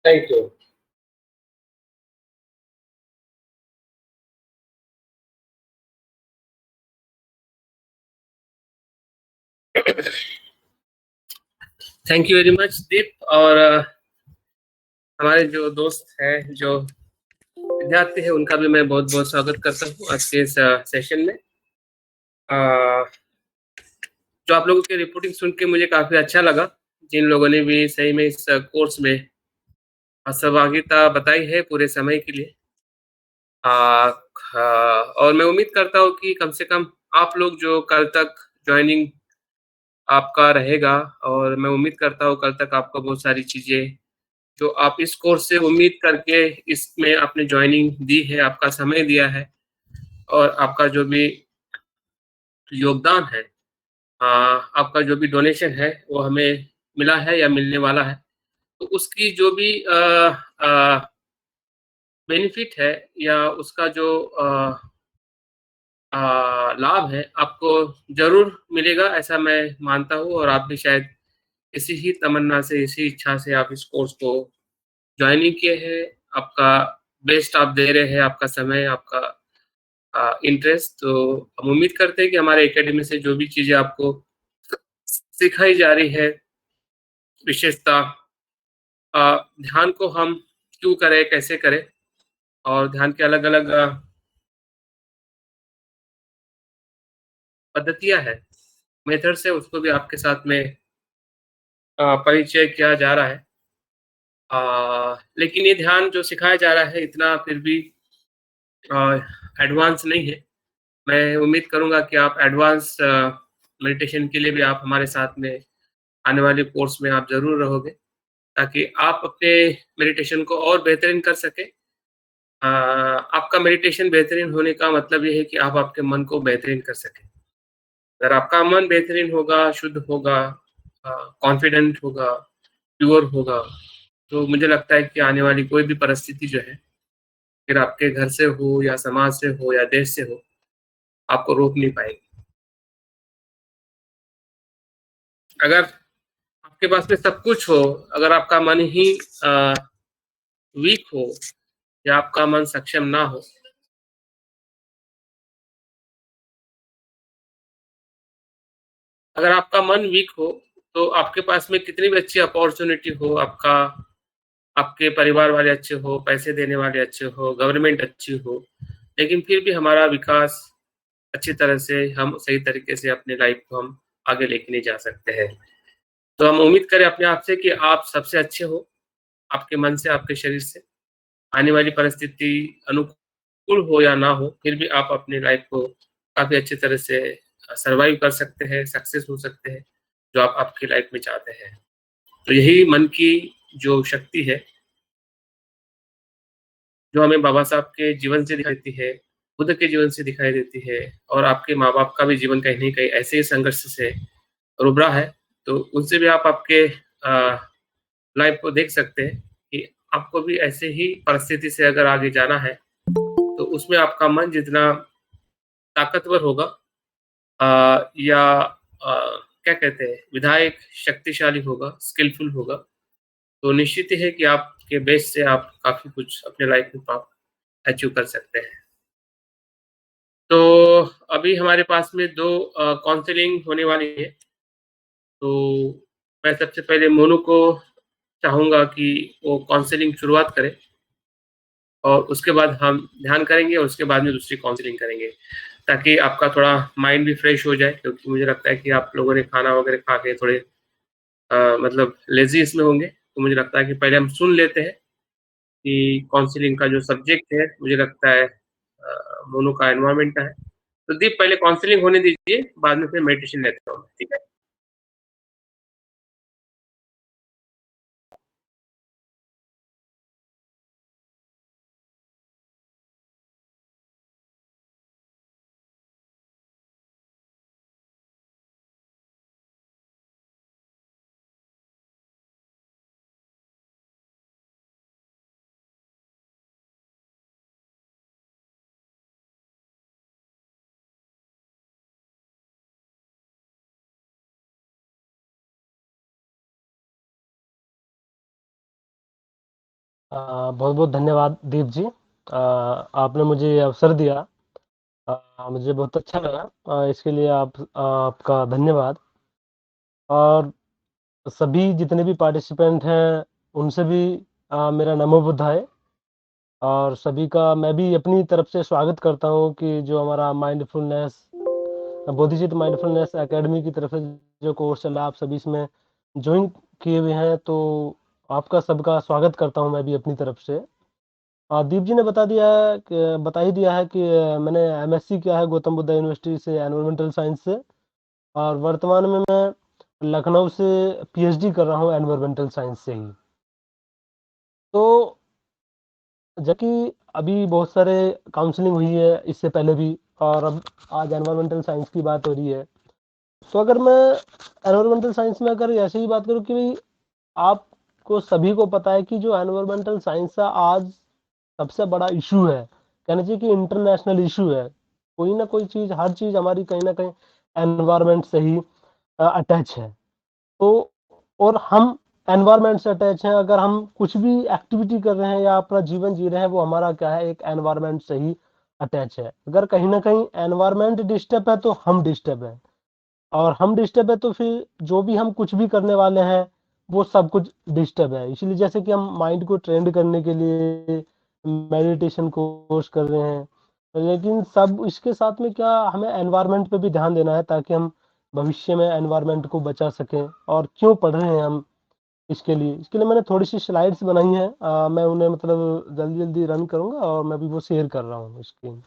Thank you. Thank you very much Deep. और हमारे जो दोस्त हैं, जो विद्यार्थी हैं, उनका भी मैं बहुत बहुत स्वागत करता हूँ आज के इस सेशन में। अ, जो आप लोगों की रिपोर्टिंग सुन के मुझे काफी अच्छा लगा। जिन लोगों ने भी सही में इस कोर्स में सहभागिता बताई है पूरे समय के लिए। और मैं उम्मीद करता हूँ कि कम से कम आप लोग जो कल तक ज्वाइनिंग आपका रहेगा, और मैं उम्मीद करता हूँ कल तक आपको बहुत सारी चीजें जो आप इस कोर्स से उम्मीद करके इसमें आपने ज्वाइनिंग दी है, आपका समय दिया है, और आपका जो भी योगदान है, आपका जो भी डोनेशन है, वो हमें मिला है या मिलने वाला है, तो उसकी जो भी बेनिफिट है या उसका जो लाभ है, आपको ज़रूर मिलेगा, ऐसा मैं मानता हूँ। और आप भी शायद इसी ही तमन्ना से, इसी इच्छा से आप इस कोर्स को ज्वाइनिंग किए हैं। आपका बेस्ट आप दे रहे हैं, आपका समय, आपका इंटरेस्ट। तो हम उम्मीद करते हैं कि हमारे एकेडमी से जो भी चीज़ें आपको सिखाई जा रही है, विशेषता ध्यान को हम क्यों करें, कैसे करें, और ध्यान के अलग-अलग पद्धतियाँ हैं, मेथड्स है, उसको भी आपके साथ में परिचय किया जा रहा है। लेकिन ये ध्यान जो सिखाया जा रहा है, इतना फिर भी एडवांस नहीं है। मैं उम्मीद करूँगा कि आप एडवांस मेडिटेशन के लिए भी आप हमारे साथ में आने वाले कोर्स में आप ज़रूर रहोगे, ताकि आप अपने मेडिटेशन को और बेहतरीन कर सकें। आपका मेडिटेशन बेहतरीन होने का मतलब ये है कि आप आपके मन को बेहतरीन कर सकें। अगर आपका मन बेहतरीन होगा, शुद्ध होगा, कॉन्फिडेंट होगा, प्योर होगा, तो मुझे लगता है कि आने वाली कोई भी परिस्थिति जो है, फिर आपके घर से हो या समाज से हो या देश से हो, आपको रोक नहीं पाएगी। अगर आपके पास में सब कुछ हो, अगर आपका मन ही अ, वीक हो या आपका मन सक्षम ना हो, अगर आपका मन वीक हो, तो आपके पास में कितनी भी अच्छी अपॉर्च्युनिटी हो, आपके परिवार वाले अच्छे हो, पैसे देने वाले अच्छे हो, गवर्नमेंट अच्छी हो, लेकिन फिर भी हमारा विकास अच्छी तरह से, हम सही तरीके से अपनी लाइफ को हम आगे लेके नहीं जा सकते हैं। तो हम उम्मीद करें अपने आप से कि आप सबसे अच्छे हो, आपके मन से, आपके शरीर से। आने वाली परिस्थिति अनुकूल हो या ना हो, फिर भी आप अपनी लाइफ को काफ़ी अच्छी तरह से सर्वाइव कर सकते हैं, सक्सेस हो सकते हैं, जो आप आपकी लाइफ में चाहते हैं। तो यही मन की जो शक्ति है, जो हमें बाबा साहब के जीवन से दिखाई देती है, बुद्ध के जीवन से दिखाई देती है, और आपके माँ-बाप का भी जीवन कहीं न कहीं ऐसे ही संघर्ष से उभरा है। तो उनसे भी आप आपके लाइफ को देख सकते हैं कि आपको भी ऐसे ही परिस्थिति से अगर आगे जाना है, तो उसमें आपका मन जितना ताकतवर होगा, या क्या कहते हैं, विधायक शक्तिशाली होगा, स्किलफुल होगा, तो निश्चित ही है कि आपके बेस से आप काफ़ी कुछ अपने लाइफ में पा अचीव कर सकते हैं। तो अभी हमारे पास में 2 काउंसलिंग होने वाली है। तो मैं सबसे पहले मोनू को चाहूँगा कि वो काउंसलिंग शुरुआत करे, और उसके बाद हम ध्यान करेंगे, और उसके बाद में दूसरी काउंसलिंग करेंगे, ताकि आपका थोड़ा माइंड भी फ्रेश हो जाए, क्योंकि मुझे लगता है कि आप लोगों ने खाना वगैरह खा के थोड़े मतलब लेज़ी इसमें होंगे। तो मुझे लगता है कि पहले हम सुन लेते हैं कि काउंसलिंग का जो सब्जेक्ट है, मुझे लगता है मोनू का एनवायरनमेंट का है। तो दीप पहले काउंसलिंग होने दीजिए, बाद में फिर मेडिटेशन लेता हूँ, ठीक है? बहुत-बहुत धन्यवाद दीप जी। आपने मुझे ये अवसर दिया। मुझे बहुत अच्छा लगा। इसके लिए आपका धन्यवाद। और सभी जितने भी पार्टिसिपेंट हैं, उनसे भी मेरा नमो बुद्धाय। और सभी का मैं भी अपनी तरफ से स्वागत करता हूँ कि जो हमारा माइंडफुलनेस बोधिचित्त माइंडफुलनेस एकेडमी की तरफ से जो कोर्स चल रहा है, आप सभी इसमें जॉइन किए हुए हैं, तो आपका सबका स्वागत करता हूँ मैं भी अपनी तरफ से। दीप जी ने बता ही दिया है कि मैंने एमएससी किया है गौतम बुद्ध यूनिवर्सिटी से एनवायरमेंटल साइंस से। और वर्तमान में मैं लखनऊ से पीएचडी कर रहा हूँ एनवायरमेंटल साइंस से ही। तो जबकि अभी बहुत सारे काउंसलिंग हुई है इससे पहले भी, और अब आज एनवायरमेंटल साइंस की बात हो रही है। तो अगर मैं एनवायरमेंटल साइंस में अगर ऐसे ही बात करूँ कि भाई आपको सभी को पता है कि जो एनवायरमेंटल साइंस है आज सबसे बड़ा इशू है, कहना चाहिए कि इंटरनेशनल इशू है। कोई ना कोई चीज, हर चीज हमारी कहीं ना कहीं एनवायरमेंट से ही अटैच है। तो और हम एनवायरमेंट से अटैच हैं। अगर हम कुछ भी एक्टिविटी कर रहे हैं या अपना जीवन जी रहे हैं, वो हमारा क्या है, एक एनवायरमेंट से ही अटैच है। अगर कहीं ना कहीं एनवायरमेंट डिस्टर्ब है तो हम डिस्टर्ब है, और हम डिस्टर्ब है तो फिर जो भी हम कुछ भी करने वाले हैं वो सब कुछ डिस्टर्ब है। इसलिए जैसे कि हम माइंड को ट्रेंड करने के लिए मेडिटेशन कोर्स कर रहे हैं, लेकिन सब इसके साथ में क्या हमें एनवायरनमेंट पे भी ध्यान देना है, ताकि हम भविष्य में एनवायरनमेंट को बचा सकें। और क्यों पढ़ रहे हैं हम, इसके लिए मैंने थोड़ी सी स्लाइड्स बनाई हैं। मैं उन्हें मतलब जल्दी जल्दी रन करूंगा और मैं भी वो शेयर कर रहा हूँ स्क्रीन।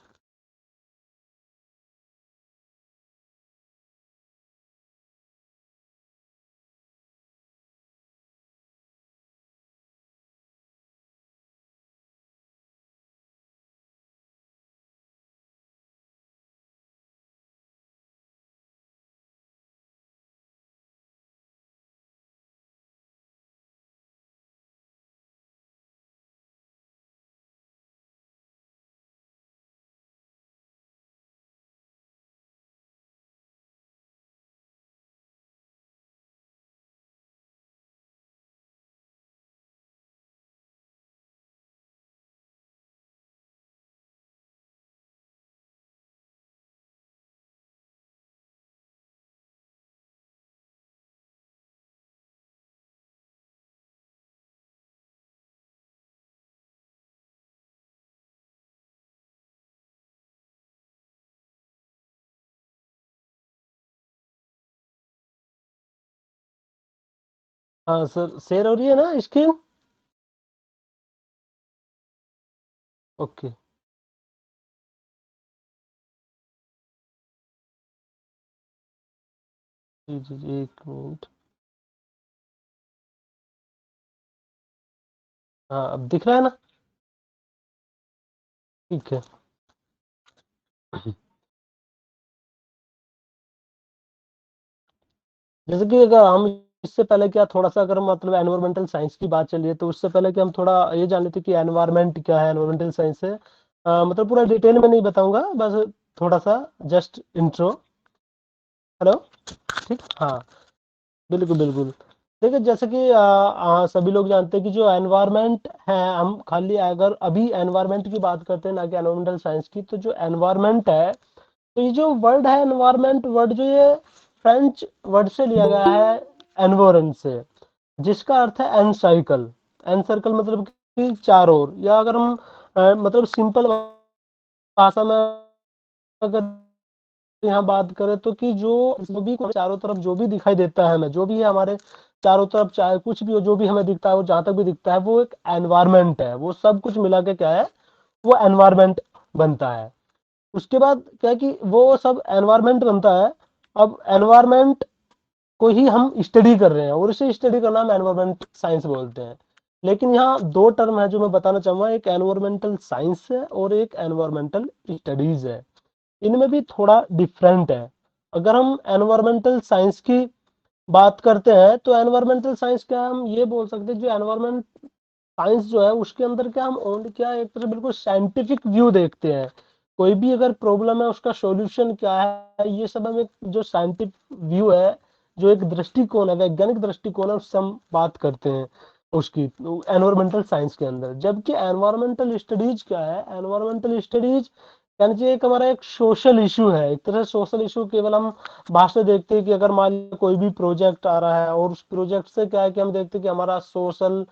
हाँ सर, शेयर हो रही है ना स्क्रीन? ओके। जी जी जी, एक मिनट। हाँ, अब दिख रहा है ना? ठीक है। जैसे कि अगर हम इससे पहले क्या थोड़ा सा अगर मतलब एनवायरमेंटल साइंस की बात चलिए, तो उससे पहले कि हम थोड़ा ये जान लेते कि एनवायरमेंट क्या है, एनवायरमेंटल साइंस है। मतलब पूरा डिटेल में नहीं बताऊंगा, बस थोड़ा सा जस्ट इंट्रो। हेलो। ठीक, हाँ। बिल्कुल बिल्कुल। देखिए, जैसे कि सभी लोग जानते हैं कि जो एनवायरमेंट है, हम खाली अगर अभी एनवायरमेंट की बात करते हैं ना कि एनवायरमेंटल साइंस की, तो जो एनवायरमेंट है, तो ये जो वर्ड है एनवायरमेंट वर्ड, जो ये फ्रेंच वर्ड से लिया गया है, एनवोरन से, जिसका अर्थ है एन सर्कल। एन सर्कल मतलब कि चारों ओर, या अगर हम मतलब सिंपल भाषा में अगर यहाँ बात करें तो कि जो भी चारों तरफ जो भी दिखाई देता है हमें, जो भी है हमारे चारों तरफ, चाहे कुछ भी हो, जो भी हमें दिखता है, वो जहां तक भी दिखता है वो एक एनवायरमेंट है। वो सब कुछ मिला के क्या है, वो एनवायरमेंट बनता है। उसके बाद क्या है कि वो सब एनवायरमेंट बनता है। अब एनवायरमेंट को ही हम स्टडी कर रहे हैं, और इसे स्टडी करना हम एनवायरमेंट साइंस बोलते हैं। लेकिन यहाँ दो टर्म है जो मैं बताना चाहूंगा, एक एनवायरमेंटल साइंस है और एक एनवायरमेंटल स्टडीज है। इनमें भी थोड़ा डिफरेंट है। अगर हम एनवायरमेंटल साइंस की बात करते हैं, तो एनवायरमेंटल साइंस क्या है, हम ये बोल सकते हैं जो एनवायरमेंट साइंस जो है उसके अंदर क्या हम ओनली क्या एक तरह बिल्कुल साइंटिफिक व्यू देखते हैं। कोई भी अगर प्रॉब्लम है, उसका सॉल्यूशन क्या है, ये सब हम एक जो साइंटिफिक व्यू है, जो एक दृष्टिकोण है, वैज्ञानिक दृष्टिकोण है, उससे हम बात करते हैं। उसकी एनवायरमेंटल साइंस के अंदर। जबकि एनवायरमेंटल स्टडीज क्या है, एनवायरमेंटल स्टडीज यानी कि एक हमारा एक सोशल इशू है। एक तरह सोशल इशू केवल हम बाहर से देखते हैं कि अगर मान लीजिए कोई भी प्रोजेक्ट आ रहा है और उस प्रोजेक्ट से क्या है कि हम देखते हैं कि हमारा सोशल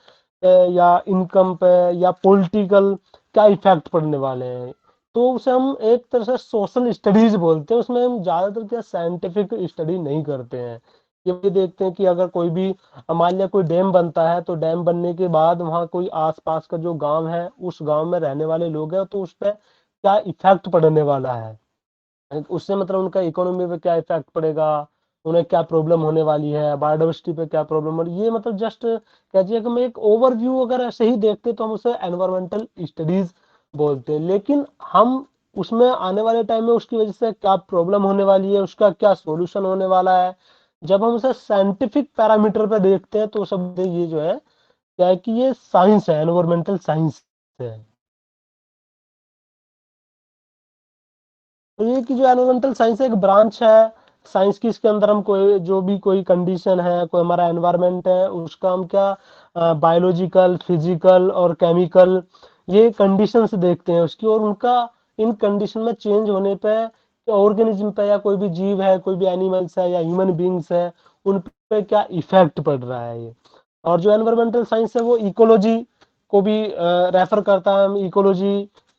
या इनकम पे या पॉलिटिकल क्या इफेक्ट पड़ने वाले हैं, तो उसे हम एक तरह से सोशल स्टडीज बोलते हैं। उसमें हम ज्यादातर क्या साइंटिफिक स्टडी नहीं करते हैं। ये देखते हैं कि अगर कोई भी मान लिया कोई डैम बनता है, तो डैम बनने के बाद वहाँ कोई आसपास का जो गांव है, उस गांव में रहने वाले लोग हैं, तो उस पर क्या इफेक्ट पड़ने वाला है, उससे मतलब उनका इकोनॉमी पे क्या इफेक्ट पड़ेगा, उन्हें क्या प्रॉब्लम होने वाली है, बायोडाइवर्सिटी पे क्या प्रॉब्लम हो रही है। ये मतलब जस्ट कह दिए कि हम एक ओवरव्यू अगर ऐसे ही देखते तो हम उसे एनवायरमेंटल स्टडीज बोलते हैं। लेकिन हम उसमें आने वाले टाइम में उसकी वजह से क्या प्रॉब्लम होने वाली है, उसका क्या सॉल्यूशन होने वाला है, जब हम उसे साइंटिफिक पैरामीटर पे देखते हैं तो सब ये जो है क्या है कि ये साइंस है, एनवायरमेंटल साइंस है। तो ये कि जो एनवायरमेंटल साइंस एक ब्रांच है साइंस की, इसके अंदर हम कोई जो भी कोई कंडीशन है, कोई हमारा एनवायरनमेंट है, उसका हम क्या बायोलॉजिकल, फिजिकल और केमिकल ये कंडीशंस देखते हैं उसकी, और उनका इन कंडीशन में चेंज होने पे ऑर्गेनिज्म पे या कोई भी जीव है, कोई भी एनिमल्स है या ह्यूमन बींग्स है, उन पे क्या इफेक्ट पड़ रहा है ये। और जो एनवायरमेंटल साइंस है वो इकोलॉजी को भी रेफर करता है। हम इकोलॉजी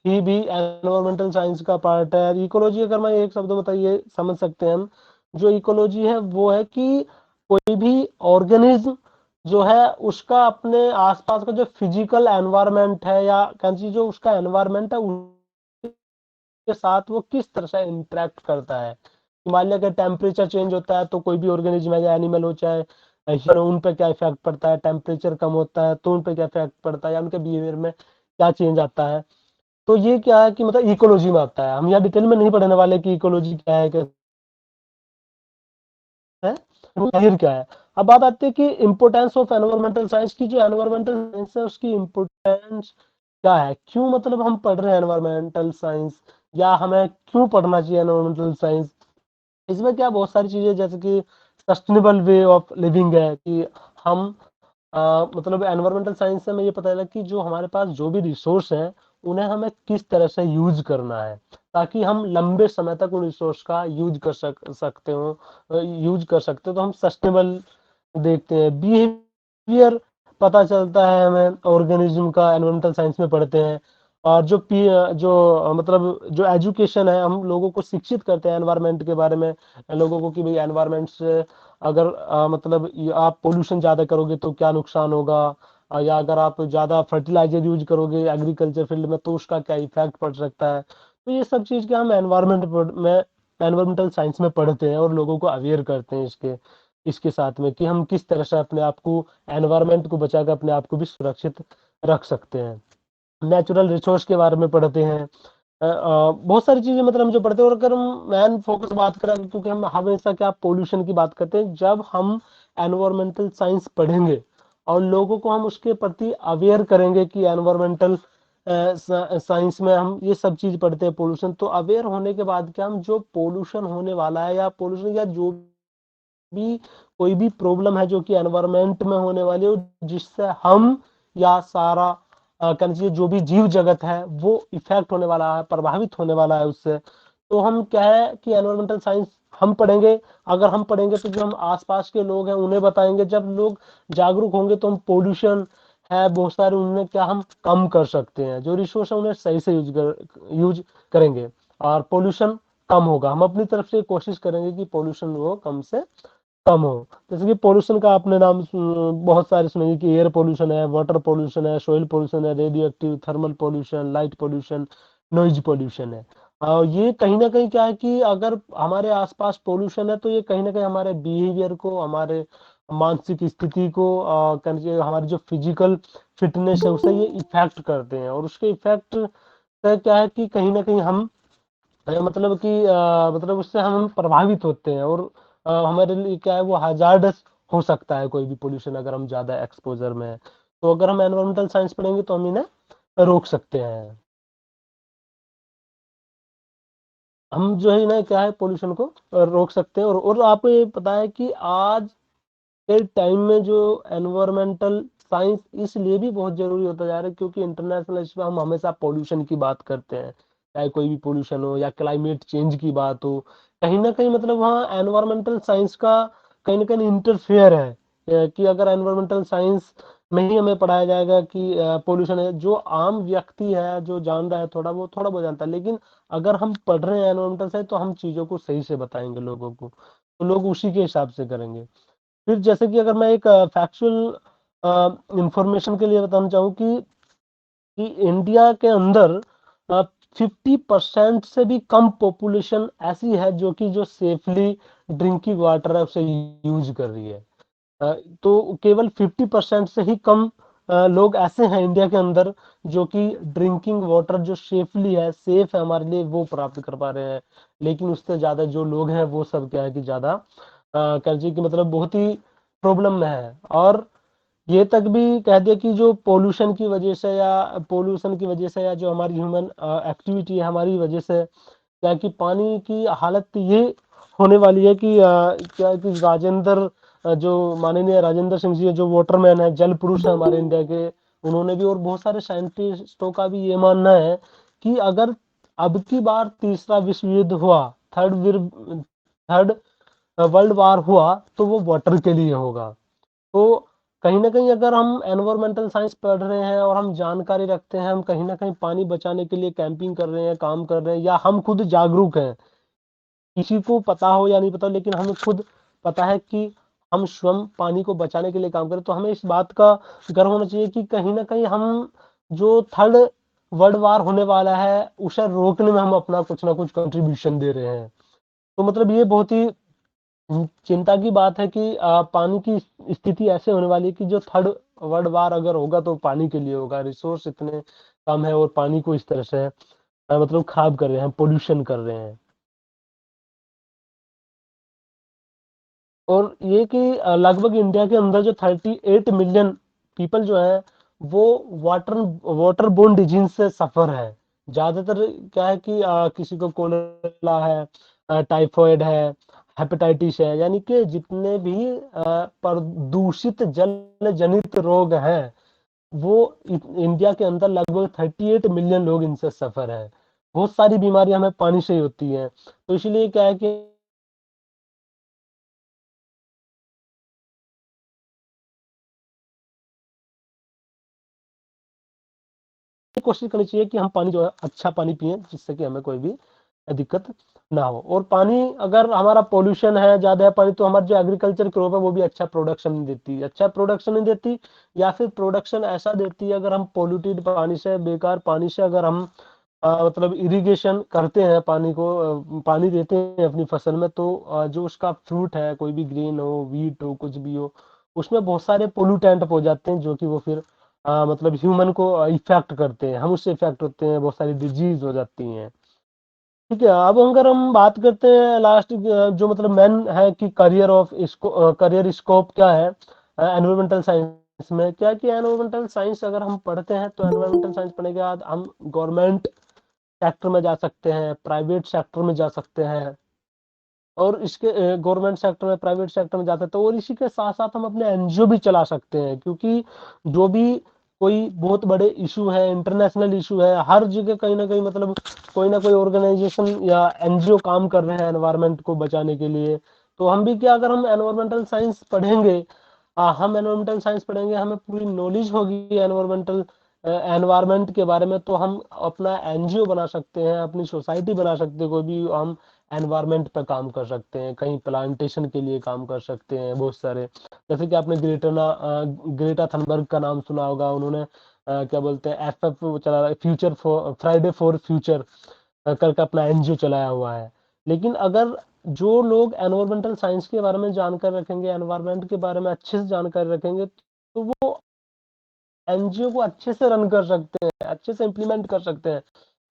ही भी एनवायरमेंटल साइंस का पार्ट है। इकोलॉजी अगर मैं एक शब्द बताइए समझ सकते हैं हम, जो इकोलॉजी है वो है कि कोई भी ऑर्गेनिज्म जो है उसका अपने आसपास का जो फिजिकल एनवायरनमेंट है या कहीं जो उसका एनवायरनमेंट है उसके साथ वो किस तरह से इंटरेक्ट करता है। हिमालय का टेम्परेचर चेंज होता है तो कोई भी ऑर्गेनिज्म है या एनिमल हो चाहे ह्यूमन, उन पे क्या इफेक्ट पड़ता है, टेम्परेचर कम होता है तो उन पे क्या इफेक्ट पड़ता है या उनके बिहेवियर में क्या चेंज आता है। तो ये क्या है कि मतलब इकोलॉजी में आता है। हम यहाँ डिटेल में नहीं पढ़ने वाले कि इकोलॉजी क्या है, कैसे है, फिर क्या है। अब बात आती है कि इम्पोर्टेंस ऑफ एनवायरमेंटल साइंस की। जो एनवायरमेंटल साइंस है उसकी इम्पोर्टेंस क्या है, क्यों मतलब हम पढ़ रहे हैं एनवायरमेंटल साइंस, या हमें क्यों पढ़ना चाहिए एनवायरमेंटल साइंस। इसमें क्या बहुत सारी चीजें जैसे कि सस्टेनेबल वे ऑफ लिविंग है कि हम मतलब एनवायरमेंटल साइंस से हमें ये पता चला कि जो हमारे पास जो भी रिसोर्स हैं उन्हें हमें किस तरह से यूज करना है, ताकि हम लंबे समय तक उन रिसोर्स का यूज कर सकते हो, यूज कर सकते हो। तो हम सस्टेनेबल देखते हैं, बिहेवियर पता चलता है हमें ऑर्गेनिज्म का, एनवायरमेंटल साइंस में पढ़ते हैं। और जो मतलब जो एजुकेशन है, हम लोगों को शिक्षित करते हैं एनवायरमेंट के बारे में, लोगों को कि भाई एनवायरमेंट से अगर मतलब आप पोल्यूशन ज्यादा करोगे तो क्या नुकसान होगा, या अगर आप ज्यादा फर्टिलाइजर यूज करोगे एग्रीकल्चर फील्ड में तो उसका क्या इफेक्ट पड़ सकता है। तो ये सब चीज के हम एनवायरमेंटल साइंस में पढ़ते हैं और लोगों को अवेयर करते हैं इसके इसके साथ में कि हम किस तरह से अपने आप को, एनवायरमेंट को बचाकर अपने आप को भी सुरक्षित रख सकते हैं। नेचुरल रिसोर्स के बारे में पढ़ते हैं। बहुत सारी चीजें मतलब हम जो पढ़ते हैं। और अगर हम मेन फोकस बात करें, क्योंकि हम हमेशा क्या पोल्यूशन की बात करते हैं, जब हम एनवायरमेंटल साइंस पढ़ेंगे और लोगों को हम उसके प्रति अवेयर करेंगे कि एनवायरमेंटल साइंस में हम ये सब चीज पढ़ते हैं पोल्यूशन, तो अवेयर होने के बाद क्या हम जो पोल्यूशन होने वाला है या पोल्यूशन या जो भी कोई भी प्रॉब्लम है जो कि एनवायरमेंट में होने वाली है, जिससे हम या सारा कह लीजिए जो भी जीव जगत है वो इफेक्ट होने वाला है, प्रभावित होने वाला है उससे। तो हम क्या है कि एनवायरमेंटल साइंस हम पढ़ेंगे। अगर हम पढ़ेंगे तो जो हम आसपास के लोग हैं उन्हें बताएंगे। जब लोग जागरूक होंगे तो हम पोल्यूशन है बहुत सारे उनमें क्या हम कम कर सकते हैं, जो रिसोर्स है उन्हें सही से यूज करेंगे और पोल्यूशन कम होगा। हम अपनी तरफ से कोशिश करेंगे कि पोल्यूशन वो कम से कम हो। जैसे कि पोल्यूशन का आपने नाम बहुत सारे सुनेंगे कि एयर पोल्यूशन है, वाटर पोल्यूशन है, सॉइल पोल्यूशन है, radio active, thermal pollution, light pollution, noise pollution है। और ये कहीं ना कहीं क्या है कि अगर हमारे आसपास पोल्यूशन है तो ये कहीं ना कहीं हमारे बिहेवियर को, हमारे मानसिक स्थिति को, कह लीजिए हमारी जो फिजिकल फिटनेस है उसे ये इफेक्ट करते हैं। और उसके इफेक्ट से क्या है कि कहीं ना कहीं हम मतलब कि मतलब उससे हम प्रभावित होते हैं। और हमारे लिए क्या है वो हैजार्डस हो सकता है कोई भी पोल्यूशन अगर हम ज्यादा एक्सपोजर में है। तो अगर हम एनवायरमेंटल साइंस पढ़ेंगे तो हम इन्हें रोक सकते हैं। हम जो है ना क्या है पोल्यूशन को रोक सकते हैं। और आपको ये पता है कि आज के टाइम में जो एनवायरमेंटल साइंस इसलिए भी बहुत जरूरी होता जा रहा है क्योंकि इंटरनेशनल इशू पे हम हमेशा पोल्यूशन की बात करते हैं, चाहे कोई भी पोल्यूशन हो या क्लाइमेट चेंज की बात हो, कहीं ना कहीं मतलब वहाँ एनवायरमेंटल साइंस का कहीं ना कहीं इंटरफेयर है। कि अगर एनवायरमेंटल साइंस में ही हमें पढ़ाया जाएगा कि पोल्यूशन है, जो आम व्यक्ति है जो जान रहा है वो थोड़ा बहुत जानता है, लेकिन अगर हम पढ़ रहे हैं एनवायरमेंटल साइंस तो हम चीजों को सही से बताएंगे लोगों को, तो लोग उसी के हिसाब से करेंगे। फिर जैसे कि अगर मैं एक फैक्चुअल इंफॉर्मेशन के लिए बताना चाहूँ कि इंडिया के अंदर 50% से भी कम पॉपुलेशन ऐसी है जो सेफली ड्रिंकिंग वाटर है उसे यूज कर रही है। तो केवल 50% से ही कम लोग ऐसे हैं इंडिया के अंदर जो कि ड्रिंकिंग वाटर जो सेफली है, सेफ है हमारे लिए, वो प्राप्त कर पा रहे हैं। लेकिन उससे ज्यादा जो लोग हैं वो सब क्या है कि ज्यादा कह लीजिए कि मतलब बहुत ही प्रॉब्लम में है। और ये तक भी कह दिया कि जो पोल्यूशन की वजह से या जो हमारी ह्यूमन एक्टिविटी है हमारी वजह से क्या कि पानी की हालत ये होने वाली है कि क्या है कि राजेंद्र जो माननीय राजेंद्र सिंह जी है जो वाटरमैन है, जल पुरुष है हमारे इंडिया के, उन्होंने भी और बहुत सारे साइंटिस्टों का भी ये मानना है कि अगर अब की बार तीसरा विश्व युद्ध हुआ, थर्ड वर्ल्ड वार हुआ, तो वो वाटर के लिए होगा। तो कहीं ना कहीं अगर हम एनवायरमेंटल साइंस पढ़ रहे हैं और हम जानकारी रखते हैं, हम कहीं ना कहीं पानी बचाने के लिए कैंपिंग कर रहे हैं, काम कर रहे हैं, या हम खुद जागरूक हैं, किसी को पता हो या नहीं पता हो, लेकिन हमें खुद पता है कि हम स्वयं पानी को बचाने के लिए काम करें, तो हमें इस बात का गर्व होना चाहिए कि कहीं ना कहीं हम जो थर्ड वर्ल्ड वार होने वाला है उसे रोकने में हम अपना कुछ ना कुछ कंट्रीब्यूशन दे रहे हैं। तो मतलब ये बहुत ही चिंता की बात है कि पानी की स्थिति ऐसे होने वाली है कि जो थर्ड वर्ल्ड वार अगर होगा तो पानी के लिए होगा। रिसोर्स इतने कम है और पानी को इस तरह से मतलब खराब कर रहे हैं, पोल्यूशन कर रहे हैं। और ये कि लगभग इंडिया के अंदर जो 38 मिलियन पीपल जो है वो वाटर वाटर बोर्न डिजीज से सफर है। ज्यादातर क्या है कि किसी को कोलेरा है, टाइफॉइड है, हेपेटाइटिस है, यानी कि जितने भी प्रदूषित जल जनित रोग हैं वो इंडिया के अंदर लगभग 38 मिलियन लोग इनसे सफर है। बहुत सारी बीमारियां हमें पानी से ही होती हैं, तो इसलिए क्या है कि कोशिश करनी चाहिए कि हम पानी जो है अच्छा पानी पिए जिससे कि हमें कोई भी दिक्कत ना हो। और पानी अगर हमारा पोल्यूशन है, ज्यादा है पानी, तो हमारी जो एग्रीकल्चर क्रॉप है वो भी अच्छा प्रोडक्शन नहीं देती, अच्छा प्रोडक्शन नहीं देती, या फिर प्रोडक्शन ऐसा देती है अगर हम पोल्यूटेड पानी से, बेकार पानी से अगर हम मतलब इरिगेशन करते हैं, पानी को पानी देते हैं अपनी फसल में, तो जो उसका फ्रूट है, कोई भी ग्रेन हो, व्हीट हो, कुछ भी हो, उसमें बहुत सारे पोल्यूटेंट हो जाते हैं जो कि वो फिर मतलब ह्यूमन को इफेक्ट करते हैं, हम उससे इफेक्ट होते हैं, बहुत सारी डिजीज हो जाती हैं। ठीक है, अब अगर हम बात करते हैं लास्ट जो मतलब मेन है कि करियर ऑफ इसको करियर स्कोप क्या है एनवायरमेंटल साइंस में, क्या कि एनवायरमेंटल साइंस अगर हम पढ़ते हैं तो एनवायरमेंटल साइंस पढ़ने के बाद हम गवर्नमेंट सेक्टर में जा सकते हैं, प्राइवेट सेक्टर में जा सकते हैं, और इसके गवर्नमेंट सेक्टर में, प्राइवेट सेक्टर में जाते हैं तो, और इसी के साथ साथ हम अपने एनजीओ भी चला सकते हैं, क्योंकि जो भी कोई बहुत बड़े इशू है, इंटरनेशनल इशू है, हर जगह कहीं ना कहीं मतलब कोई ना कोई ऑर्गेनाइजेशन या एनजीओ काम कर रहे हैं एनवायरनमेंट को बचाने के लिए। तो हम भी क्या, अगर हम एनवायरमेंटल साइंस पढ़ेंगे, हम एनवायरमेंटल साइंस पढ़ेंगे, हमें पूरी नॉलेज होगी एनवायरमेंटल एनवायरमेंट के बारे में, तो हम अपना एनजीओ बना सकते हैं, अपनी सोसाइटी बना सकते हैं, कोई भी हम एनवायरमेंट पे काम कर सकते हैं, कहीं प्लांटेशन के लिए काम कर सकते हैं बहुत सारे। जैसे कि आपने ग्रेटा थनबर्ग का नाम सुना होगा, उन्होंने क्या बोलते हैं एफएफ चला, future for Friday for future करके अपना एनजीओ चलाया हुआ है। लेकिन अगर जो लोग एनवायरमेंटल साइंस के बारे में जानकारी रखेंगे, एनवायरमेंट के बारे में अच्छे से जानकारी रखेंगे, तो वो एनजीओ को अच्छे से रन कर सकते हैं, अच्छे से इम्प्लीमेंट कर सकते हैं।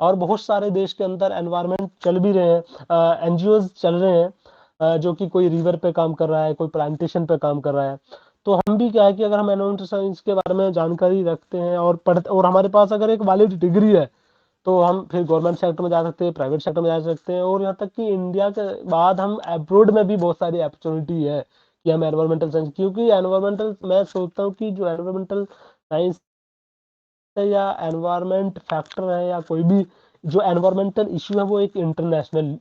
और बहुत सारे देश के अंदर एनवायरमेंट चल भी रहे हैं, एनजीओ चल रहे हैं, जो कि कोई रिवर पे काम कर रहा है, कोई प्लांटेशन पे काम कर रहा है। तो हम भी क्या है कि अगर हम एनवायरमेंटल साइंस के बारे में जानकारी रखते हैं और पढ़ते, और हमारे पास अगर एक वैलिड डिग्री है, तो हम फिर गवर्नमेंट सेक्टर में जा सकते हैं, प्राइवेट सेक्टर में जा सकते हैं, और यहाँ तक कि इंडिया के बाद हम अब्रोड में भी बहुत सारी अपॉर्चुनिटी है कि हम एनवायरमेंटल साइंस, क्योंकि एनवायरमेंटल, मैं सोचता हूँ कि जो एनवायरमेंटल साइंस है या एनवायरमेंट फैक्टर है या कोई भी जो एनवायरमेंटल इशू है वो एक इंटरनेशनल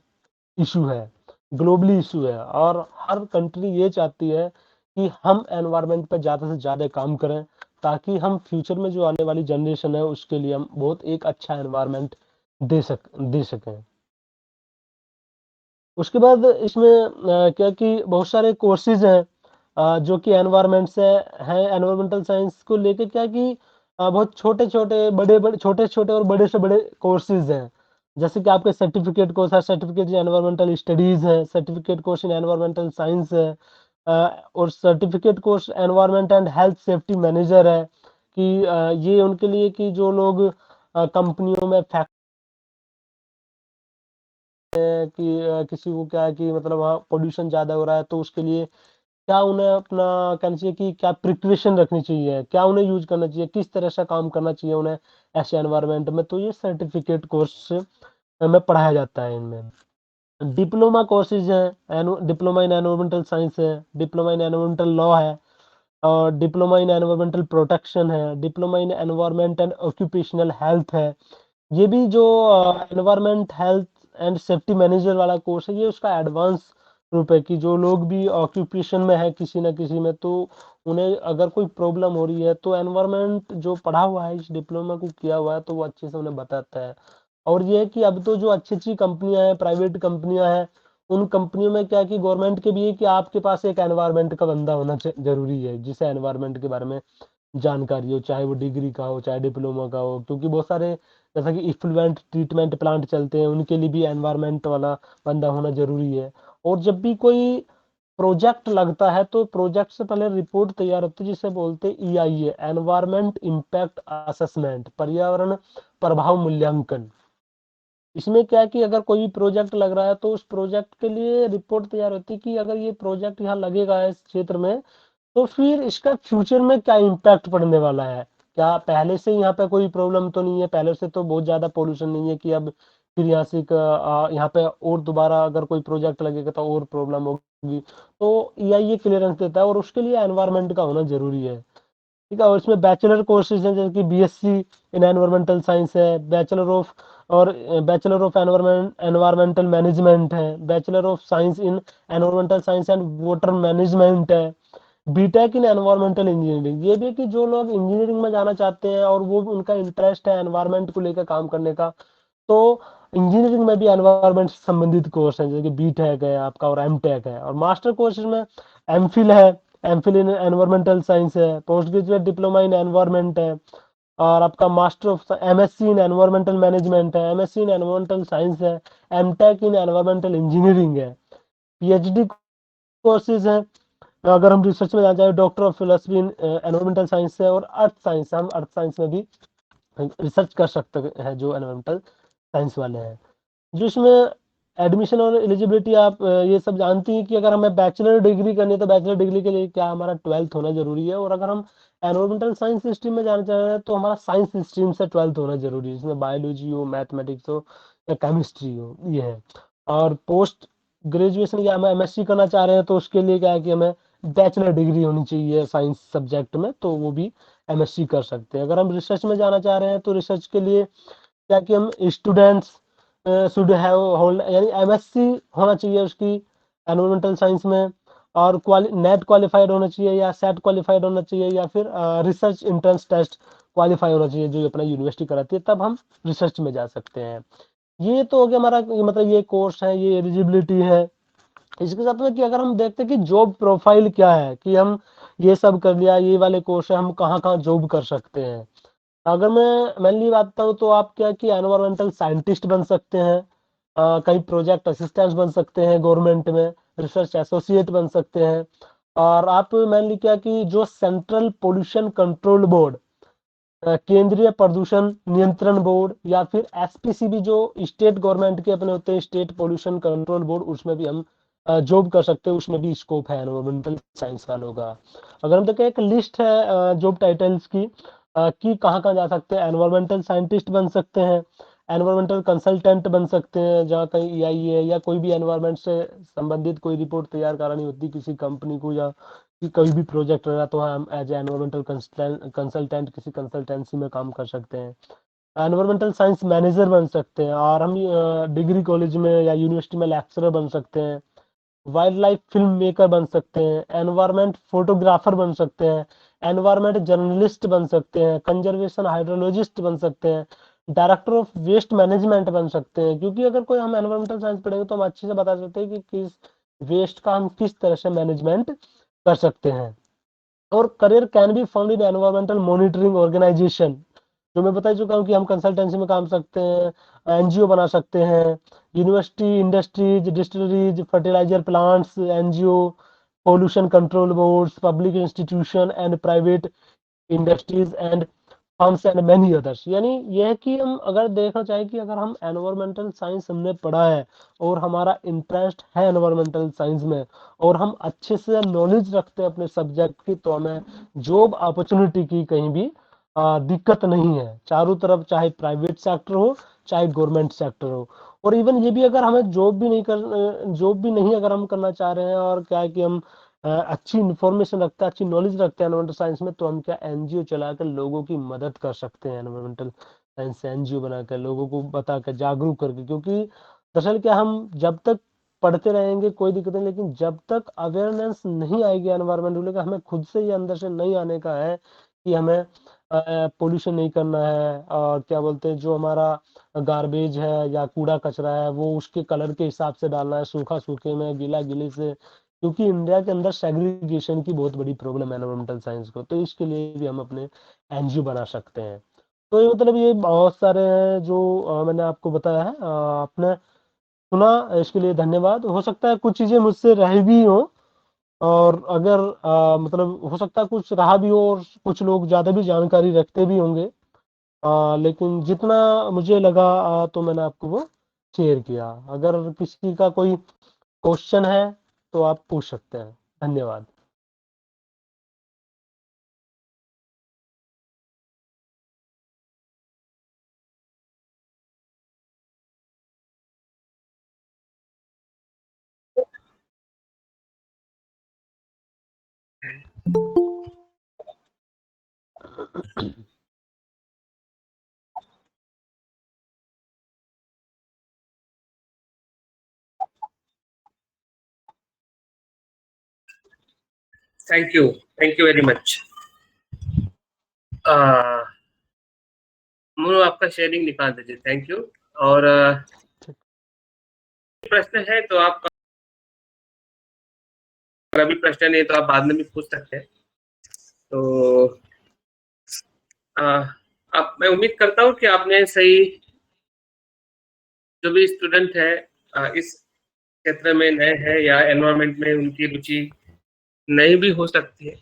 इशू है, ग्लोबली इशू है, और हर कंट्री ये चाहती है कि हम एनवायरमेंट पे ज़्यादा से ज़्यादा काम करें, ताकि हम फ्यूचर में जो आने वाली जनरेशन है उसके लिए हम बहुत एक अच्छा एनवायरमेंट दे सकें। उसके बाद इसमें क्या कि बहुत सारे कोर्सेज हैं जो कि एनवायरमेंट से हैं, एनवायरमेंटल साइंस को लेके, क्या कि बहुत छोटे-छोटे, बड़े-बड़े, छोटे-छोटे और बड़े से बड़े कोर्सेज हैं। जैसे कि आपके सर्टिफिकेट कोर्स है, सर्टिफिकेट इन एनवायरमेंटल स्टडीज़ है, certificate course in environmental science है, और certificate course environment and health safety manager है, कि ये उनके लिए कि जो लोग कंपनियों में कि किसी को क्या है कि मतलब वहाँ पॉल्यूशन ज़्यादा हो रहा है, तो उसके लिए क्या उन्हें अपना कहना चाहिए कि क्या प्रिपरेशन रखनी चाहिए, क्या उन्हें यूज़ करना चाहिए, किस तरह से काम करना चाहिए उन्हें ऐसे एनवायरनमेंट में, तो ये सर्टिफिकेट कोर्स में पढ़ाया जाता है इनमें। डिप्लोमा कोर्सेज़ हैं, डिप्लोमा इन एनवायरमेंटल साइंस है, डिप्लोमा इन एनवायरमेंटल लॉ है, और डिप्लोमा इन एनवायरमेंटल प्रोटेक्शन है, diploma in environment and occupational health है। ये भी जो environment health and safety manager वाला कोर्स है, ये उसका एडवांस रूप है, कि जो लोग भी ऑक्यूपेशन में है किसी न किसी में, तो उन्हें अगर कोई प्रॉब्लम हो रही है तो एनवायरनमेंट जो पढ़ा हुआ है, इस डिप्लोमा को किया हुआ है, तो वो अच्छे से उन्हें बताता है। और ये है कि अब तो जो अच्छी-अच्छी कंपनियाँ हैं, प्राइवेट कंपनियाँ हैं, उन कंपनियों में क्या है कि गवर्नमेंट के भी है कि आपके पास एक एनवायरनमेंट का बंदा होना ज़रूरी है, जिसे एनवायरनमेंट के बारे में जानकारी हो, चाहे वो डिग्री का हो, चाहे डिप्लोमा का हो, क्योंकि बहुत सारे जैसा कि इफ्लुएंट ट्रीटमेंट प्लांट चलते हैं, उनके लिए भी एनवायरनमेंट वाला बंदा होना ज़रूरी है। और जब भी कोई प्रोजेक्ट लगता है, तो प्रोजेक्ट से पहले रिपोर्ट तैयार होती है, जिसे बोलते हैं EIA, एनवायरनमेंट इम्पैक्ट असेसमेंट, पर्यावरण प्रभाव मूल्यांकन। इसमें क्या है कि अगर कोई भी प्रोजेक्ट लग रहा है, तो उस प्रोजेक्ट के लिए रिपोर्ट तैयार होती है कि अगर ये प्रोजेक्ट यहाँ लगेगा इस क्षेत्र में, तो फिर इसका फ्यूचर में क्या इम्पैक्ट पड़ने वाला है? क्या पहले से यहाँ पे कोई प्रॉब्लम तो नहीं है? पहले से तो बहुत ज़्यादा पॉल्यूशन नहीं है कि अब फिर यहाँ पे और दोबारा अगर कोई प्रोजेक्ट लगेगा तो और प्रॉब्लम होगी। तो EIA क्लियरेंस देता है, और उसके लिए एनवायरनमेंट का होना ज़रूरी है। ठीक है, और इसमें बैचलर कोर्सेज हैं, जैसे कि BSc इन एनवायरमेंटल साइंस है, बैचलर ऑफ एनवायरमेंटल मैनेजमेंट है, bachelor of science in environmental science and water management है, बीटेक इन एनवायरमेंटल इंजीनियरिंग। ये भी कि जो लोग इंजीनियरिंग में जाना चाहते हैं और वो उनका इंटरेस्ट है एनवायरमेंट को लेकर काम करने का, तो इंजीनियरिंग में भी एनवायरमेंट से संबंधित कोर्स है, जैसे कि बीटेक है आपका और एमटेक है, और मास्टर कोर्सेज में एमफिल है, एमफिल इन एनवायरमेंटल साइंस है, post graduate diploma in environment है, और आपका master of MSc in environmental management है, MSc इन एनवायरमेंटल साइंस है, एमटेक इन एनवायरमेंटल इंजीनियरिंग है, PhD कोर्सेज हैं। अगर हम रिसर्च में जाना चाहें, doctor of philosophy in environmental science है, और अर्थ साइंस, हम अर्थ साइंस में भी रिसर्च कर सकते हैं, जो एनवायरमेंटल साइंस वाले हैं। जो इसमें एडमिशन और एलिजिबिलिटी, आप ये सब जानती हैं कि अगर हमें बैचलर डिग्री करनी है, तो बैचलर डिग्री के लिए क्या हमारा 12th होना ज़रूरी है, और अगर हम एनवायरमेंटल साइंस स्ट्रीम में जाना चाह रहे हैं, तो हमारा साइंस स्ट्रीम से 12th होना ज़रूरी है, जिसमें बायोलॉजी हो, मैथमेटिक्स हो या केमिस्ट्री हो, ये है। और पोस्ट ग्रेजुएशन या हम MSc करना चाह रहे हैं, तो उसके लिए क्या है कि हमें बैचलर डिग्री होनी चाहिए साइंस सब्जेक्ट में, तो वो भी MSc कर सकते हैं। अगर हम रिसर्च में जाना चाह रहे हैं, तो रिसर्च के लिए क्या कि हम स्टूडेंट्स शुड हैव होल्ड, यानी MSc होना चाहिए उसकी एनवायरमेंटल साइंस में, और नेट क्वालिफाइड होना चाहिए, या सेट क्वालिफाइड होना चाहिए, या फिर रिसर्च इंट्रेंस टेस्ट क्वालिफाई होना चाहिए, जो अपना यूनिवर्सिटी कराती है, तब हम रिसर्च में जा सकते हैं। ये तो हो गया हमारा, मतलब ये कोर्स है, ये एलिजिबिलिटी है। इसके साथ में कि अगर हम देखते हैं कि जॉब प्रोफाइल क्या है, कि हम ये सब कर लिया, ये वाले कोर्स है, हम कहाँ कहाँ जॉब कर सकते हैं। अगर मैं मेनली बात बताऊँ, तो आप क्या कि एनवायरमेंटल साइंटिस्ट बन सकते हैं, कहीं प्रोजेक्ट असिस्टेंट बन सकते हैं गवर्नमेंट में, रिसर्च एसोसिएट बन सकते हैं, और आप मेनली क्या कि जो सेंट्रल पोल्यूशन कंट्रोल बोर्ड, केंद्रीय प्रदूषण नियंत्रण बोर्ड, या फिर SPCB, जो स्टेट गवर्नमेंट के अपने होते हैं, स्टेट पोल्यूशन कंट्रोल बोर्ड, उसमें भी हम जॉब कर सकते हैं, उसमें भी स्कोप है एनवायरमेंटल साइंस वालों का। अगर हम देखें, एक लिस्ट है जॉब टाइटल्स की, कि कहाँ कहाँ जा सकते हैं, एनवायरमेंटल साइंटिस्ट बन सकते हैं, एनवायरमेंटल कंसल्टेंट बन सकते हैं, जहाँ कहीं EI है या कोई भी एनवायरमेंट से संबंधित कोई रिपोर्ट तैयार करानी होती है किसी कंपनी को, या कि कोई भी प्रोजेक्ट रहा तो हम एज ए एनवायरमेंटल कंसल्टेंट किसी कंसल्टेंसी में काम कर सकते हैं। एनवायरमेंटल साइंस मैनेजर बन सकते हैं, और हम डिग्री कॉलेज में या यूनिवर्सिटी में लेक्चरर बन सकते हैं। वाइल्ड लाइफ फिल्म मेकर बन सकते हैं, एनवायरमेंट फोटोग्राफर बन सकते हैं, एनवायरमेंट जर्नलिस्ट बन सकते हैं, कंजर्वेशन हाइड्रोलॉजिस्ट बन सकते हैं, डायरेक्टर ऑफ वेस्ट मैनेजमेंट बन सकते हैं। क्योंकि अगर कोई हम एनवायरमेंटल साइंस पढ़ेंगे तो हम अच्छे से बता सकते हैं कि किस वेस्ट का हम किस तरह से मैनेजमेंट कर सकते हैं। और career can be found in environmental monitoring organisation, जो मैं बता चुका हूँ कि हम कंसल्टेंसी में काम सकते हैं, NGO बना सकते हैं, university, industries, distilleries, fertiliser plants, NGO, pollution control boards, public institution and private industries and firms and many others. यानी यह है कि हम अगर देखना चाहें कि अगर हम एनवायरमेंटल साइंस हमने पढ़ा है और हमारा इंटरेस्ट है एनवायरमेंटल साइंस में, और हम अच्छे से नॉलेज रखते हैं अपने सब्जेक्ट की, तो हमें जॉब अपॉर्चुनिटी की कहीं भी दिक्कत नहीं है चारों तरफ, चाहे प्राइवेट सेक्टर हो चाहे गवर्नमेंट सेक्टर हो। और इवन ये भी अगर हमें जॉब भी नहीं अगर हम करना चाह रहे हैं, और क्या है कि हम अच्छी इन्फॉर्मेशन रखते हैं, अच्छी नॉलेज रखते हैं एनवायरमेंटल साइंस में, तो हम क्या NGO चलाकर लोगों की मदद कर सकते हैं, एनवायरमेंटल साइंस से NGO बनाकर लोगों को बताकर जागरूक करके। क्योंकि दरअसल क्या, हम जब तक पढ़ते रहेंगे कोई दिक्कत नहीं, लेकिन जब तक अवेयरनेस नहीं आएगी एनवायरमेंट को लेकर, हमें खुद से ही अंदर से नहीं आने का है कि हमें पोल्यूशन नहीं करना है, और क्या बोलते हैं जो हमारा गार्बेज है या कूड़ा कचरा है वो उसके कलर के हिसाब से डालना है, सूखा सूखे में, गीला गीले से। क्योंकि इंडिया के अंदर सेग्रीगेशन की बहुत बड़ी प्रॉब्लम है एनवायरमेंटल साइंस को, तो इसके लिए भी हम अपने NGO बना सकते हैं। तो ये मतलब ये बहुत सारे हैं जो मैंने आपको बताया है, आपने सुना, इसके लिए धन्यवाद। हो सकता है कुछ चीजें मुझसे रह भी हो, और अगर मतलब हो सकता है कुछ रहा भी हो, और कुछ लोग ज्यादा भी जानकारी रखते भी होंगे, लेकिन जितना मुझे लगा तो मैंने आपको वो शेयर किया। अगर किसी का कोई क्वेश्चन है तो आप पूछ सकते हैं। धन्यवाद। Thank you very much. मुझे आपका शेयरिंग निकाल दीजिए, थैंक यू। और प्रश्न है तो आप, अभी प्रश्न नहीं तो आप बाद में भी पूछ सकते हैं। तो आप, मैं उम्मीद करता हूँ कि आपने सही, जो भी स्टूडेंट है इस क्षेत्र में नए हैं या एनवायरनमेंट में उनकी रुचि नहीं भी हो सकती है,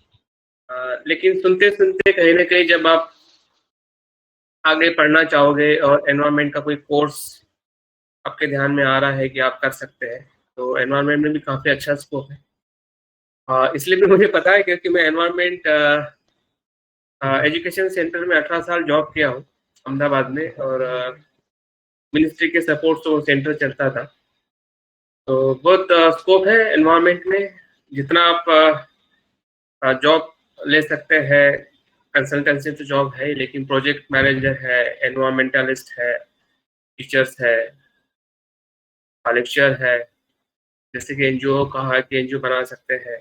लेकिन सुनते सुनते कहीं ना कहीं जब आप आगे पढ़ना चाहोगे और एनवायरनमेंट का कोई कोर्स आपके ध्यान में आ रहा है कि आप कर सकते हैं, तो एनवायरनमेंट में भी काफ़ी अच्छा स्कोप है। इसलिए भी मुझे पता है क्योंकि मैं एनवायरनमेंट एजुकेशन सेंटर में 18 साल जॉब किया हूँ अहमदाबाद में, और मिनिस्ट्री के सपोर्ट से वो सेंटर चलता था। तो बहुत स्कोप है एनवायरनमेंट में, जितना आप जॉब ले सकते हैं। कंसल्टेंसी तो जॉब है, लेकिन प्रोजेक्ट मैनेजर है, एनवायरमेंटलिस्ट है, टीचर्स है, लेक्चर है, जैसे कि NGO कहा कि NGO बना सकते हैं,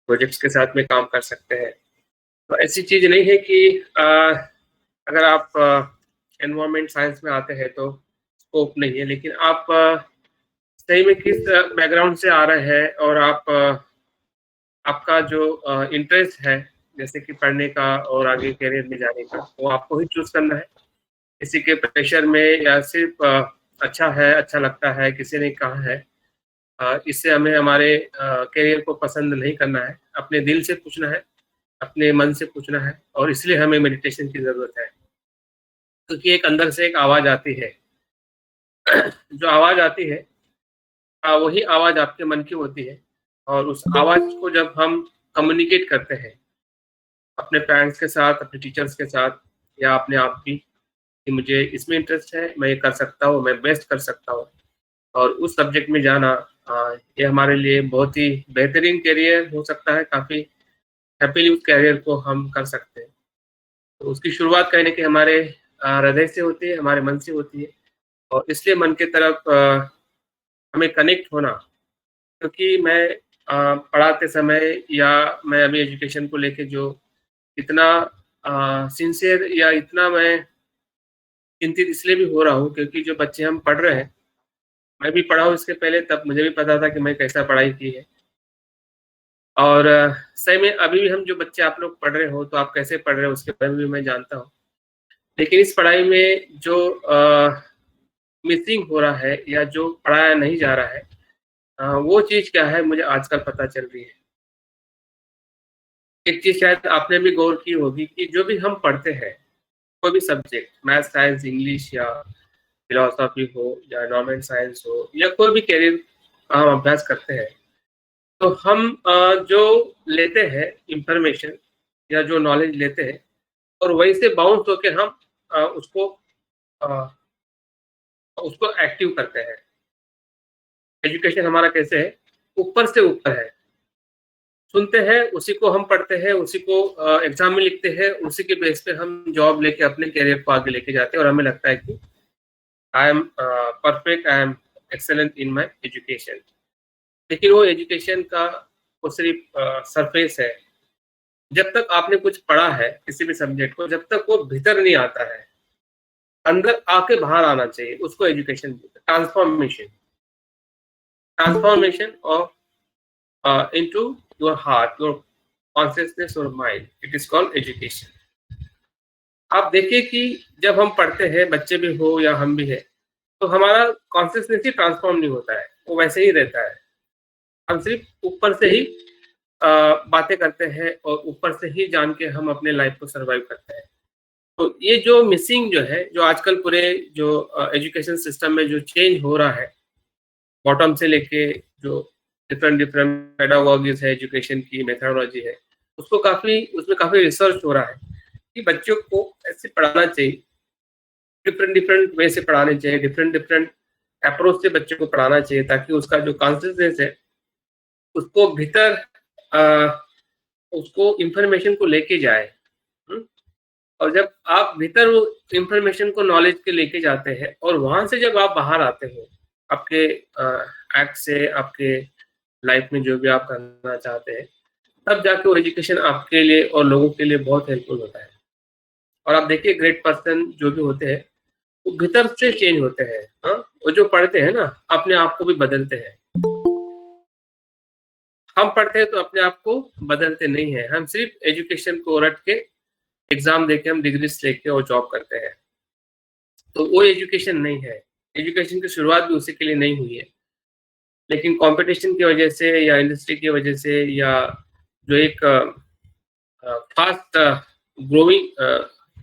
प्रोजेक्ट्स के साथ में काम कर सकते हैं। तो ऐसी चीज़ नहीं है कि अगर आप एनवायरमेंट साइंस में आते हैं तो स्कोप नहीं है, लेकिन आप सही में किस बैकग्राउंड से आ रहे हैं, और आप आपका जो इंटरेस्ट है जैसे कि पढ़ने का और आगे करियर में जाने का, वो आपको ही चूज करना है। किसी के प्रेशर में या सिर्फ अच्छा है, अच्छा लगता है, किसी ने कहा है, इससे हमें हमारे करियर को पसंद नहीं करना है। अपने दिल से पूछना है, अपने मन से पूछना है, और इसलिए हमें मेडिटेशन की ज़रूरत है। क्योंकि एक अंदर से एक आवाज़ आती है, जो आवाज़ आती है वही आवाज़ आपके मन की होती है, और उस आवाज़ को जब हम कम्युनिकेट करते हैं अपने पेरेंट्स के साथ, अपने टीचर्स के साथ, या अपने आप भी, कि मुझे इसमें इंटरेस्ट है, मैं ये कर सकता हूँ, मैं बेस्ट कर सकता हूँ और उस सब्जेक्ट में जाना ये हमारे लिए बहुत ही बेहतरीन करियर हो सकता है, काफ़ी हैपीली उस करियर को हम कर सकते हैं। तो उसकी शुरुआत कहीं न कहीं हमारे हृदय से होती है, हमारे मन से होती है और इसलिए मन की तरफ हमें कनेक्ट होना क्योंकि मैं पढ़ाते समय या मैं अभी एजुकेशन को लेके जो इतना सिंसियर या इतना मैं चिंतित इसलिए भी हो रहा हूँ क्योंकि जो बच्चे हम पढ़ रहे हैं, मैं भी पढ़ा हूँ इसके पहले तब मुझे भी पता था कि मैं कैसा पढ़ाई की है। और सही में अभी भी हम जो बच्चे आप लोग पढ़ रहे हो, तो आप कैसे पढ़ रहे हो उसके बारे में भी मैं जानता हूँ। लेकिन इस पढ़ाई में जो मिसिंग हो रहा है या जो पढ़ाया नहीं जा रहा है वो चीज़ क्या है मुझे आजकल पता चल रही है। एक चीज़ शायद आपने भी गौर की होगी कि जो भी हम पढ़ते हैं, कोई भी सब्जेक्ट मैथ, साइंस, इंग्लिश या फिलॉसफी हो या एनवायरनमेंट साइंस हो या कोई भी करियर हम अभ्यास करते हैं, तो हम जो लेते हैं इन्फॉर्मेशन या जो नॉलेज लेते हैं और वहीं से बाउंस होके हम अ, उसको एक्टिव करते हैं। एजुकेशन हमारा कैसे है, ऊपर से ऊपर है। सुनते हैं, उसी को हम पढ़ते हैं, उसी को एग्ज़ाम में लिखते हैं, उसी के बेस पे हम जॉब लेके अपने करियर को आगे लेके जाते हैं और हमें लगता है कि I am perfect, I am excellent in my education. लेकिन वो एजुकेशन का वो सिर्फ़ सरफेस है। जब तक आपने कुछ पढ़ा है, किसी भी सब्जेक्ट को, जब तक वो भीतर नहीं आता है, अंदर आके बाहर आना चाहिए, उसको एजुकेशन बोलते हैं। Transformation of into your heart, your consciousness or mind. It is called education. आप देखिए कि जब हम पढ़ते हैं, बच्चे भी हो या हम भी हैं, तो हमारा कॉन्शियसनेस ही ट्रांसफॉर्म नहीं होता है, वो वैसे ही रहता है। हम सिर्फ ऊपर से ही बातें करते हैं और ऊपर से ही जान के हम अपने लाइफ को सर्वाइव करते हैं। तो ये जो मिसिंग जो है, जो आजकल पूरे जो एजुकेशन सिस्टम में जो चेंज हो रहा है, बॉटम से लेके जो डिफरेंट डिफरेंट पेडागॉजीज़ है, एजुकेशन की मेथोडोलॉजी है, उसमें काफ़ी रिसर्च हो रहा है कि बच्चों को ऐसे पढ़ाना चाहिए, डिफरेंट डिफरेंट वे से पढ़ाने चाहिए, डिफरेंट डिफरेंट अप्रोच से बच्चों को पढ़ाना चाहिए ताकि उसका जो कॉन्शियसनेस है, उसको भीतर उसको इन्फॉर्मेशन को लेके जाए। हुँ? और जब आप भीतर वो इन्फॉर्मेशन को नॉलेज के लेके जाते हैं और वहाँ से जब आप बाहर आते हो, आपके एक्ट से, आपके लाइफ में जो भी आप करना चाहते हैं, तब जाके वो एजुकेशन आपके लिए और लोगों के लिए बहुत हेल्पफुल होता है। और आप देखिए ग्रेट पर्सन जो भी होते हैं, वो भीतर से चेंज होते हैं, हाँ? वो जो पढ़ते हैं ना, अपने आप को भी बदलते हैं। हम पढ़ते हैं तो अपने आप को बदलते नहीं हैं, हम सिर्फ एजुकेशन को रट के एग्ज़ाम देके हम डिग्रीज़ लेके और जॉब करते हैं। तो वो एजुकेशन नहीं है। एजुकेशन की शुरुआत भी उसी के लिए नहीं हुई है। लेकिन कॉम्पिटिशन की वजह से या इंडस्ट्री की वजह से या जो एक फास्ट ग्रोइंग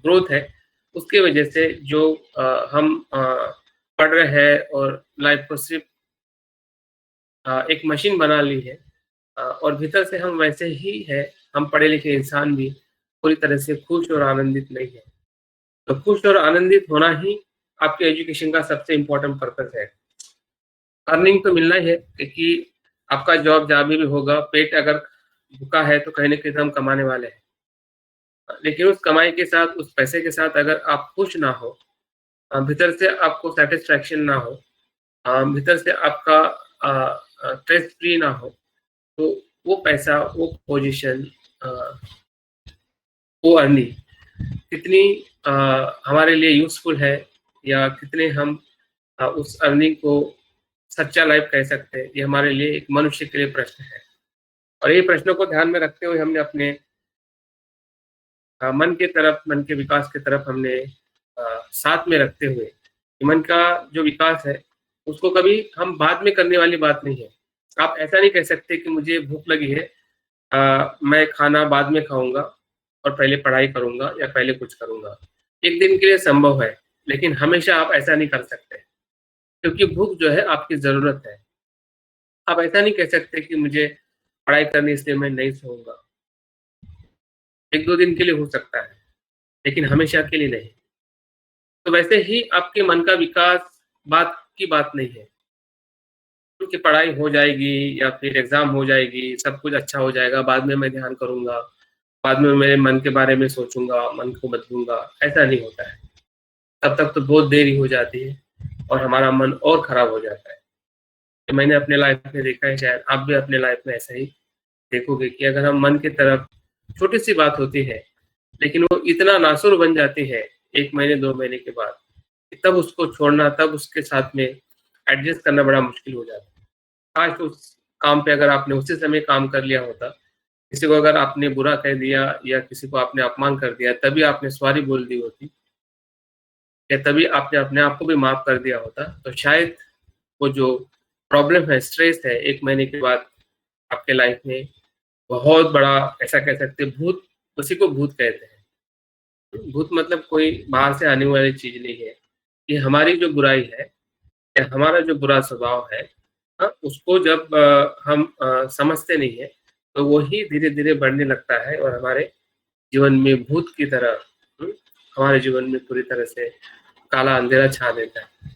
ग्रोथ है, उसकी वजह से जो हम पढ़ रहे हैं और लाइफ को सिर्फ़ एक मशीन बना ली है और भीतर से हम वैसे ही हैं, हम पढ़े-लिखे इंसान भी पूरी तरह से खुश और आनंदित नहीं हैं। तो खुश और आनंदित होना ही आपके एजुकेशन का सबसे इम्पोर्टेंट पर्पस है। अर्निंग तो मिलना ही है क्योंकि आपका जॉब जहाँ भी होगा, पेट अगर भूखा है तो कहीं न कहीं तो हम कमाने वाले हैं। लेकिन उस कमाई के साथ, उस पैसे के साथ अगर आप खुश ना हो, भीतर से आपको सैटिस्फैक्शन ना हो, भीतर से आपका स्ट्रेस फ्री ना हो, तो वो पैसा, वो पोज़ीशन अ, वो अर्निंग कितनी अ, हमारे लिए यूज़फुल है या कितने हम उस अर्निंग को सच्चा लाइफ़ कह सकते हैं, ये हमारे लिए एक मनुष्य के लिए प्रश्न है। और ये प्रश्नों को ध्यान में रखते हुए हमने अपने मन के तरफ, मन के विकास की तरफ हमने साथ में रखते हुए, कि मन का जो विकास है, उसको कभी हम बाद में करने वाली बात नहीं है। आप ऐसा नहीं कह सकते कि मुझे भूख लगी है, मैं खाना बाद में खाऊँगा और पहले पढ़ाई करूँगा या पहले कुछ करूँगा। एक दिन के लिए संभव है, लेकिन हमेशा आप ऐसा नहीं कर सकते, क्योंकि भूख जो है आपकी ज़रूरत है। आप ऐसा नहीं कह सकते कि मुझे पढ़ाई करनी है इसलिए मैं नहीं सोऊँगा। 1-2 दिन के लिए हो सकता है, लेकिन हमेशा के लिए नहीं। तो वैसे ही आपके मन का विकास बात की बात नहीं है कि पढ़ाई हो जाएगी या फिर एग्ज़ाम हो जाएगी, सब कुछ अच्छा हो जाएगा, बाद में मैं ध्यान करूँगा, बाद में मेरे मन के बारे में सोचूँगा, मन को बदलूँगा, ऐसा नहीं होता है। तब तक तो बहुत देरी हो जाती है और हमारा मन और ख़राब हो जाता है। तो मैंने अपने लाइफ़ में देखा है, शायद आप भी अपने लाइफ़ में ऐसा ही देखोगे कि अगर हम मन की तरफ छोटी-सी बात होती है, लेकिन वो इतना नासुर बन जाती है 1 महीने, 2 महीने के बाद, कि तब उसको छोड़ना, तब उसके साथ में एडजस्ट करना बड़ा मुश्किल हो जाता है। काश उस काम पे अगर आपने उसी समय काम कर लिया होता, किसी को अगर आपने बुरा कह दिया या किसी को आपने अपमान कर दिया, तभी आपने सॉरी बोल दी होती या तभी आपने अपने आप को भी माफ़ कर दिया होता, तो शायद वो जो प्रॉब्लम है, स्ट्रेस है, 1 महीने के बाद आपके लाइफ़ में बहुत बड़ा ऐसा कह सकते हैं भूत, उसी को भूत कहते हैं। भूत मतलब कोई बाहर से आने वाली चीज़ नहीं है। ये हमारी जो बुराई है या हमारा जो बुरा स्वभाव है, उसको जब हम समझते नहीं हैं, तो वो ही धीरे-धीरे बढ़ने लगता है और हमारे जीवन में भूत की तरह हमारे जीवन में पूरी तरह से काला अंधेरा छा देता है।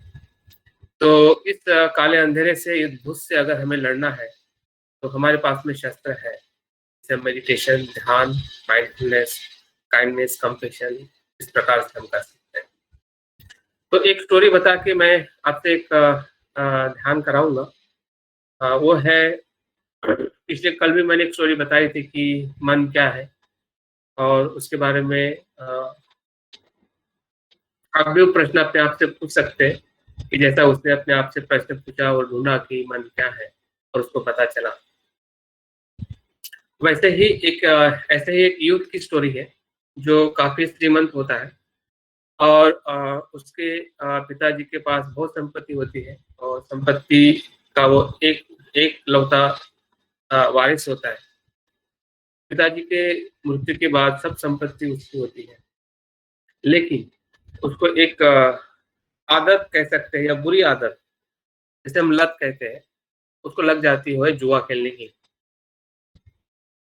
तो इस काले अंधेरे से, इस भूत से अगर हमें लड़ना है, तो हमारे पास में शस्त्र है। जैसे मेडिटेशन, ध्यान, माइंडफुलनेस, काइंडनेस, कंपैशन, इस प्रकार से हम कर सकते हैं। तो एक स्टोरी बता के मैं आपसे एक ध्यान कराऊँगा। वो है पिछले कल भी मैंने एक स्टोरी बताई थी कि मन क्या है? और उसके बारे में आप भी वो प्रश्न अपने आप से पूछ सकते हैं कि जैसा उसने अपने आप से प्रश्न पूछा और ढूँढा कि मन क्या है? और उसको पता चला। वैसे ही एक ऐसे ही एक यूथ की स्टोरी है, जो काफ़ी श्रीमंत होता है और उसके पिताजी के पास बहुत संपत्ति होती है और संपत्ति का वो एकलौता वारिस होता है। पिताजी के मृत्यु के बाद सब संपत्ति उसकी होती है। लेकिन उसको एक आदत कह सकते हैं या बुरी आदत, जिसे हम लत कहते हैं, उसको लग जाती है जुआ खेलने की।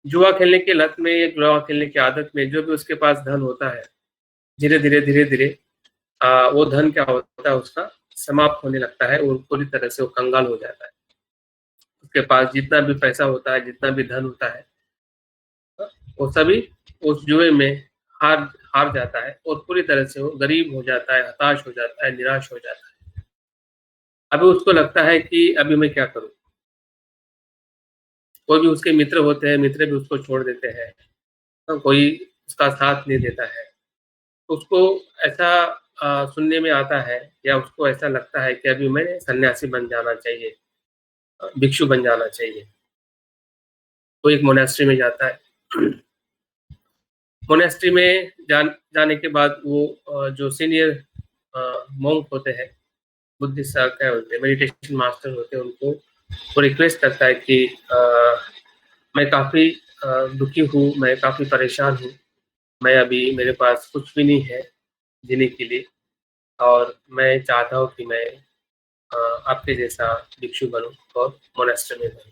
जुआ खेलने की लत में, या जुआ खेलने की आदत में जो भी उसके पास धन होता है, धीरे-धीरे, धीरे-धीरे वो धन क्या होता है उसका समाप्त होने लगता है और पूरी तरह से वो कंगाल हो जाता है। उसके पास जितना भी पैसा होता है, जितना भी धन होता है, वो सभी उस जुए में हार हार जाता है और पूरी तरह से वो गरीब हो जाता है, हताश हो जाता है, निराश हो जाता है। अभी उसको लगता है कि अभी मैं क्या करूँ? कोई भी उसके मित्र होते हैं, मित्र भी उसको छोड़ देते हैं, कोई उसका साथ नहीं देता है। उसको ऐसा सुनने में आता है या उसको ऐसा लगता है कि अभी मैं सन्यासी बन जाना चाहिए, भिक्षु बन जाना चाहिए। वो एक मोनेस्ट्री में जाता है। मोनेस्ट्री में जाने के बाद वो जो सीनियर मोंक होते हैं, बुद्धिस्ट क्या बोलते हैं, मेडिटेशन मास्टर होते हैं, उनको वो रिक्वेस्ट करता है कि मैं काफ़ी दुखी हूँ, मैं काफ़ी परेशान हूँ। मैं अभी मेरे पास कुछ भी नहीं है जीने के लिए और मैं चाहता हूँ कि मैं आपके जैसा भिक्षु बनूँ और मोनेस्ट्री में रहूँ।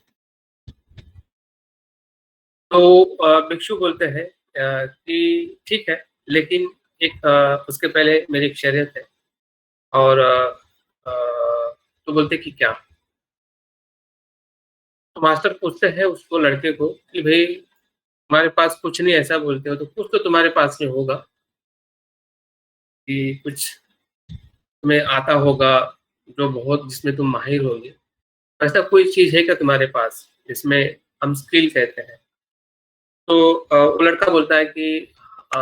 तो भिक्षु बोलते हैं कि ठीक है, लेकिन एक उसके पहले मेरी एक शर्त है और तो बोलते कि क्या? तो मास्टर पूछते हैं उसको, लड़के को, कि भई तुम्हारे पास कुछ नहीं ऐसा बोलते हो, तो कुछ तो तुम्हारे पास में होगा कि कुछ तुम्हें आता होगा, जो बहुत जिसमें तुम माहिर होगे। ऐसा कोई चीज़ है क्या तुम्हारे पास जिसमें हम स्किल कहते हैं? तो वो लड़का बोलता है कि अ,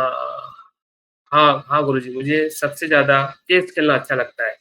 हाँ, हाँ गुरुजी, मुझे सबसे ज़्यादा चेस खेलना अच्छा लगता है।